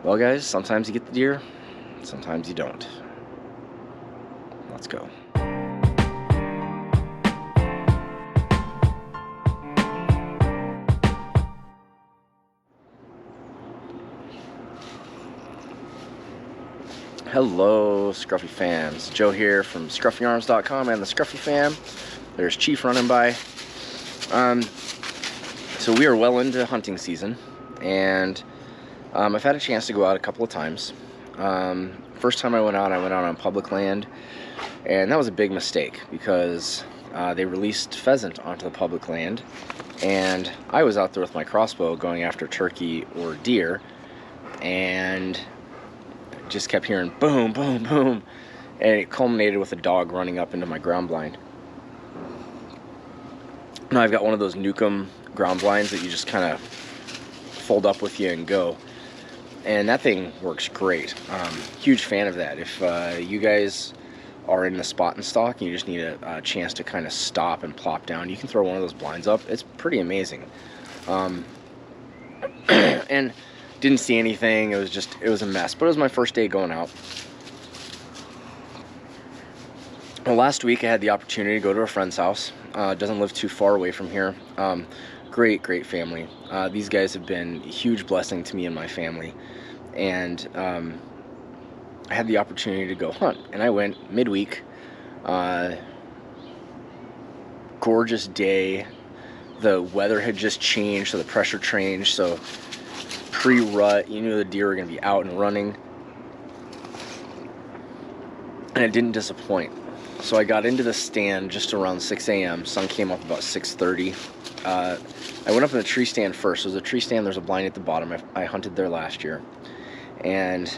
Well, guys, sometimes you get the deer, sometimes you don't. Let's go. Hello, Scruffy fans. Joe here from ScruffyArms.com and the Scruffy fam. There's Chief running by. So we are well into hunting season, and I've had a chance to go out a couple of times. First time I went out on public land, and that was a big mistake because they released pheasant onto the public land, and I was out there with my crossbow going after turkey or deer, and just kept hearing boom, boom, boom, and it culminated with a dog running up into my ground blind. Now I've got one of those Newcomb ground blinds that you just kind of fold up with you and go, and that thing works great. Huge fan of that. If you guys are in the spot and stock and you just need a chance to kind of stop and plop down, you can throw one of those blinds up. It's pretty amazing. And didn't see anything. It was a mess, but it was my first day going out. Well, last week I had the opportunity to go to a friend's house. Doesn't live too far away from here. Great family. These guys have been a huge blessing to me and my family, and I had the opportunity to go hunt, and I went midweek. Gorgeous day. The weather had just changed, so the pressure changed, so pre-rut, you knew the deer were going to be out and running, and it didn't disappoint. So I got into the stand just around 6 a.m. Sun came up about 6:30. I went up in the tree stand first. So there's a tree stand, there's a blind at the bottom. I hunted there last year, and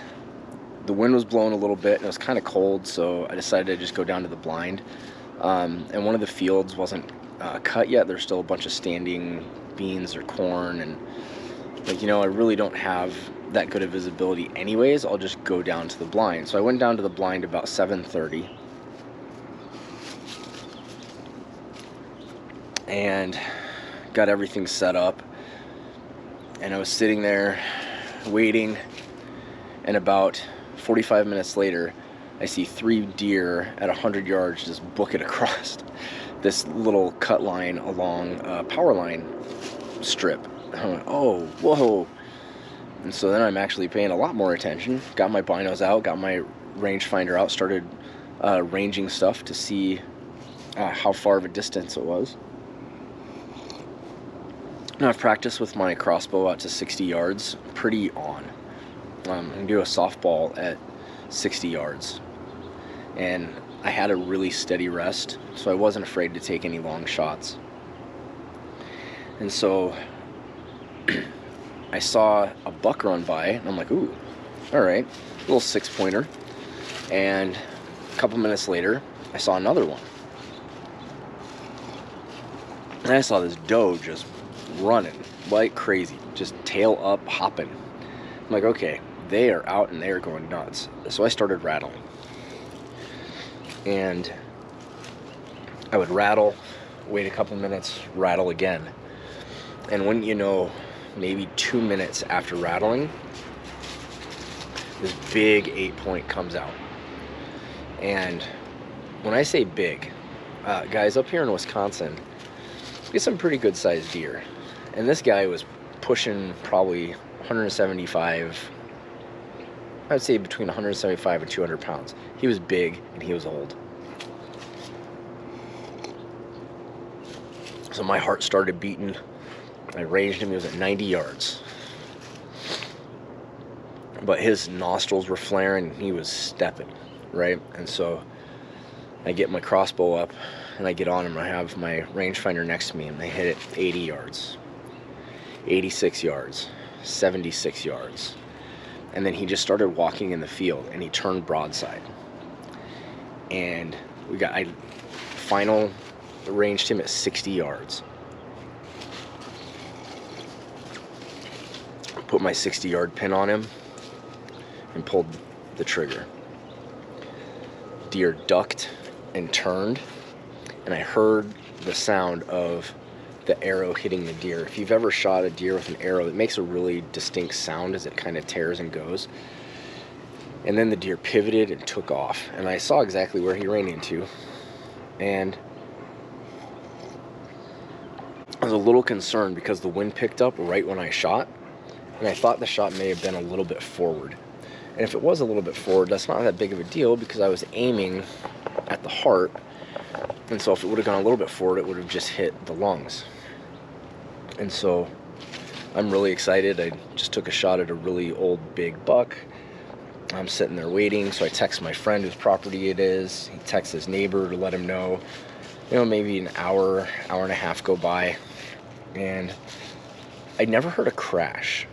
the wind was blowing a little bit, and it was kind of cold, so I decided to just go down to the blind. And one of the fields wasn't cut yet. There's still a bunch of standing beans or corn, and like, I really don't have that good of visibility anyways. I'll just go down to the blind. So I went down to the blind about 7:30, and got everything set up, and I was sitting there waiting, and about 45 minutes later I see 3 deer at 100 yards just book it across this little cut line along a power line strip. I went, oh, whoa. And so then I'm actually paying a lot more attention. Got my binos out, got my rangefinder out, started ranging stuff to see how far of a distance it was. Now, I've practiced with my crossbow out to 60 yards, pretty on. I can do a softball at 60 yards. And I had a really steady rest, so I wasn't afraid to take any long shots. And so I saw a buck run by, and I'm like, ooh, all right, little 6-pointer. And a couple minutes later, I saw another one. And I saw this doe just running like crazy, just tail up, hopping. I'm like, okay, they are out and they are going nuts. So I started rattling. And I would rattle, wait a couple minutes, rattle again. And wouldn't you know, maybe 2 minutes after rattling, this big 8-point comes out. And when I say big, guys, up here in Wisconsin, we get some pretty good sized deer. And this guy was pushing probably 175, I'd say between 175 and 200 pounds. He was big and he was old. So my heart started beating. I ranged him, he was at 90 yards. But his nostrils were flaring, he was stepping, right? And so I get my crossbow up and I get on him. I have my rangefinder next to me, and they hit it 80 yards, 86 yards, 76 yards. And then he just started walking in the field, and he turned broadside. And I final ranged him at 60 yards. Put my 60-yard pin on him and pulled the trigger. Deer ducked and turned, and I heard the sound of the arrow hitting the deer. If you've ever shot a deer with an arrow, it makes a really distinct sound as it kind of tears and goes. And then the deer pivoted and took off, and I saw exactly where he ran into, and I was a little concerned because the wind picked up right when I shot, and I thought the shot may have been a little bit forward. And if it was a little bit forward, that's not that big of a deal because I was aiming at the heart, and so if it would have gone a little bit forward, it would have just hit the lungs. And so I'm really excited. I just took a shot at a really old big buck. I'm sitting there waiting, so I text my friend whose property it is. He texts his neighbor to let him know. Maybe an hour and a half go by, and I never heard a crash.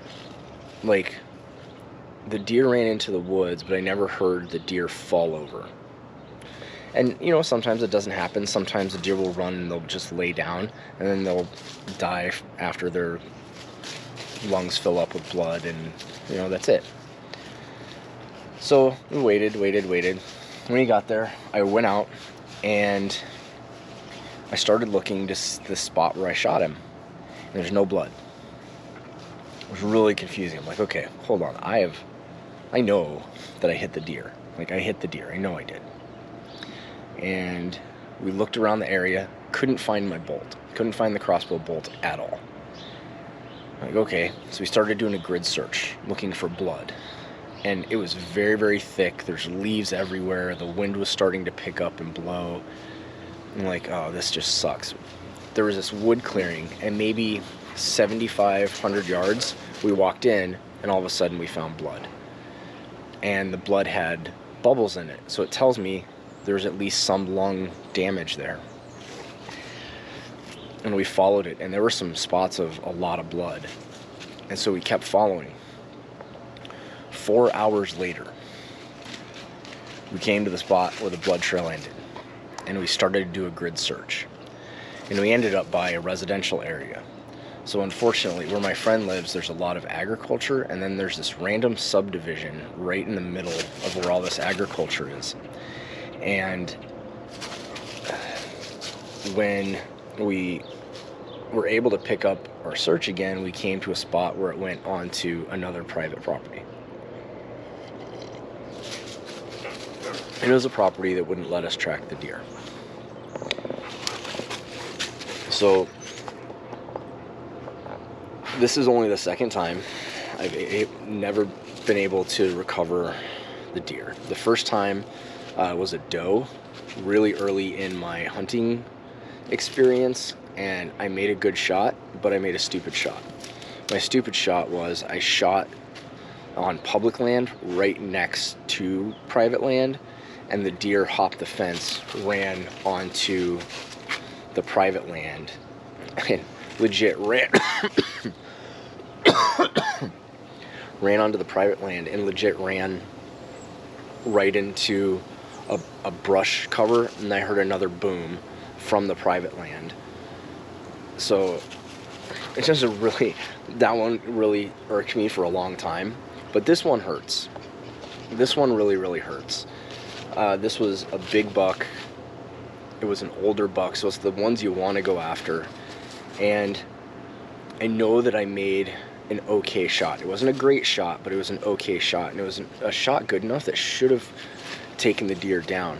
Like, the deer ran into the woods, but I never heard the deer fall over. And, sometimes it doesn't happen. Sometimes the deer will run and they'll just lay down, and then they'll die after their lungs fill up with blood, and, that's it. So we waited. When he got there, I went out and I started looking to the spot where I shot him. And there's no blood. It was really confusing. I'm like, okay, hold on. I know that I hit the deer. Like, I hit the deer. I know I did. And we looked around the area, couldn't find my bolt. Couldn't find the crossbow bolt at all. I'm like, okay. So we started doing a grid search, looking for blood. And it was very, very thick. There's leaves everywhere. The wind was starting to pick up and blow. I'm like, oh, this just sucks. There was this wood clearing, and maybe 7,500 yards, we walked in, and all of a sudden we found blood. And the blood had bubbles in it. So it tells me there's at least some lung damage there. And we followed it, and there were some spots of a lot of blood. And so we kept following. 4 hours later, we came to the spot where the blood trail ended, and we started to do a grid search. And we ended up by a residential area. So unfortunately, where my friend lives, there's a lot of agriculture, and then there's this random subdivision right in the middle of where all this agriculture is. And when we were able to pick up our search again, we came to a spot where it went onto another private property. And it was a property that wouldn't let us track the deer. So this is only the second time. I've never been able to recover the deer. The first time was a doe, really early in my hunting experience, and I made a good shot, but I made a stupid shot. My stupid shot was I shot on public land right next to private land, and the deer hopped the fence, ran onto the private land, and legit ran onto the private land and legit ran right into a brush cover, and I heard another boom from the private land. So it's just that one really irked me for a long time, but this one hurts. This one really hurts. This was a big buck. It was an older buck, so it's the ones you want to go after. And I know that I made an okay shot. It wasn't a great shot, but it was an okay shot. And it was a shot good enough that should have taken the deer down.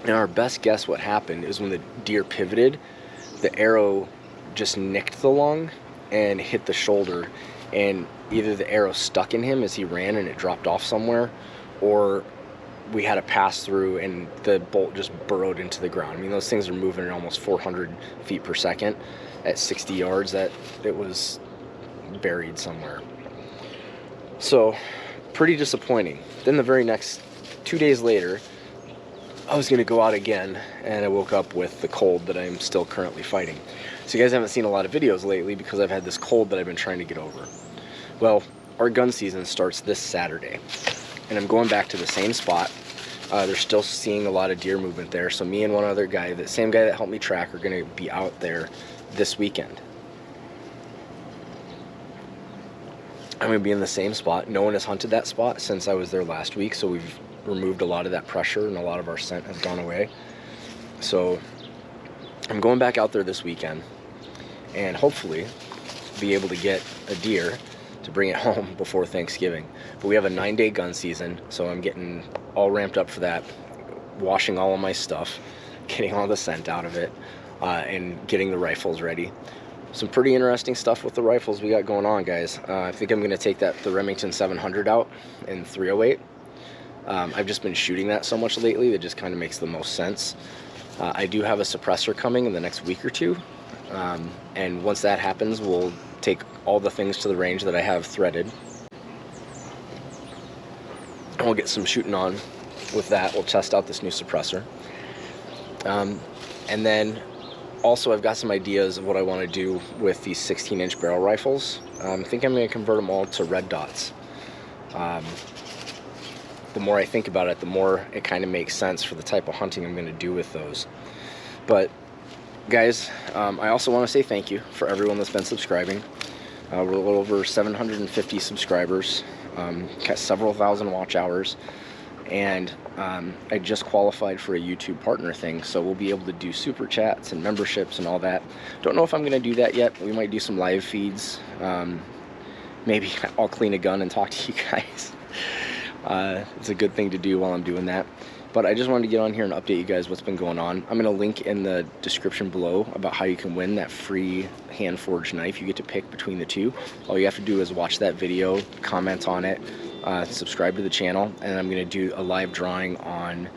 And our best guess what happened is when the deer pivoted, the arrow just nicked the lung and hit the shoulder. And either the arrow stuck in him as he ran and it dropped off somewhere, or we had a pass through and the bolt just burrowed into the ground. I mean, those things are moving at almost 400 feet per second at 60 yards. That it was buried somewhere. So pretty disappointing. Then the very next 2 days later, I was going to go out again, and I woke up with the cold that I'm still currently fighting. So you guys haven't seen a lot of videos lately because I've had this cold that I've been trying to get over. Well, our gun season starts this Saturday, and I'm going back to the same spot. They're still seeing a lot of deer movement there, so me and one other guy, the same guy that helped me track, are going to be out there this weekend. I'm going to be in the same spot. No one has hunted that spot since I was there last week, so we've removed a lot of that pressure and a lot of our scent has gone away. So I'm going back out there this weekend, and hopefully be able to get a deer to bring it home before Thanksgiving. But we have a 9-day gun season, so I'm getting all ramped up for that, washing all of my stuff, getting all the scent out of it, and getting the rifles ready. Some pretty interesting stuff with the rifles we got going on, guys. I think I'm going to take the Remington 700 out in 308. I've just been shooting that so much lately, it just kind of makes the most sense. I do have a suppressor coming in the next week or two, and once that happens, we'll take all the things to the range that I have threaded, and we'll get some shooting on with that. We'll test out this new suppressor. And then also I've got some ideas of what I want to do with these 16-inch barrel rifles. I think I'm going to convert them all to red dots. The more I think about it, the more it kind of makes sense for the type of hunting I'm going to do with those. But guys, I also want to say thank you for everyone that's been subscribing. We're a little over 750 subscribers, got several thousand watch hours, and I just qualified for a YouTube partner thing, so we'll be able to do super chats and memberships and all that. Don't know if I'm going to do that yet. We might do some live feeds. Maybe I'll clean a gun and talk to you guys. It's a good thing to do while I'm doing that. But I just wanted to get on here and update you guys what's been going on. I'm going to link in the description below about how you can win that free hand-forged knife. You get to pick between the two. All you have to do is watch that video, comment on it, subscribe to the channel, and I'm going to do a live drawing on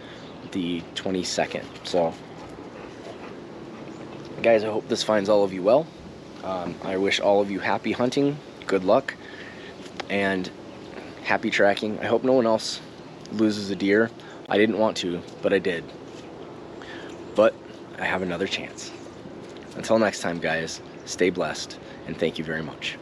the 22nd. So, guys, I hope this finds all of you well. I wish all of you happy hunting, good luck, and happy tracking. I hope no one else loses a deer. I didn't want to, but I did. But I have another chance. Until next time, guys, stay blessed, and thank you very much.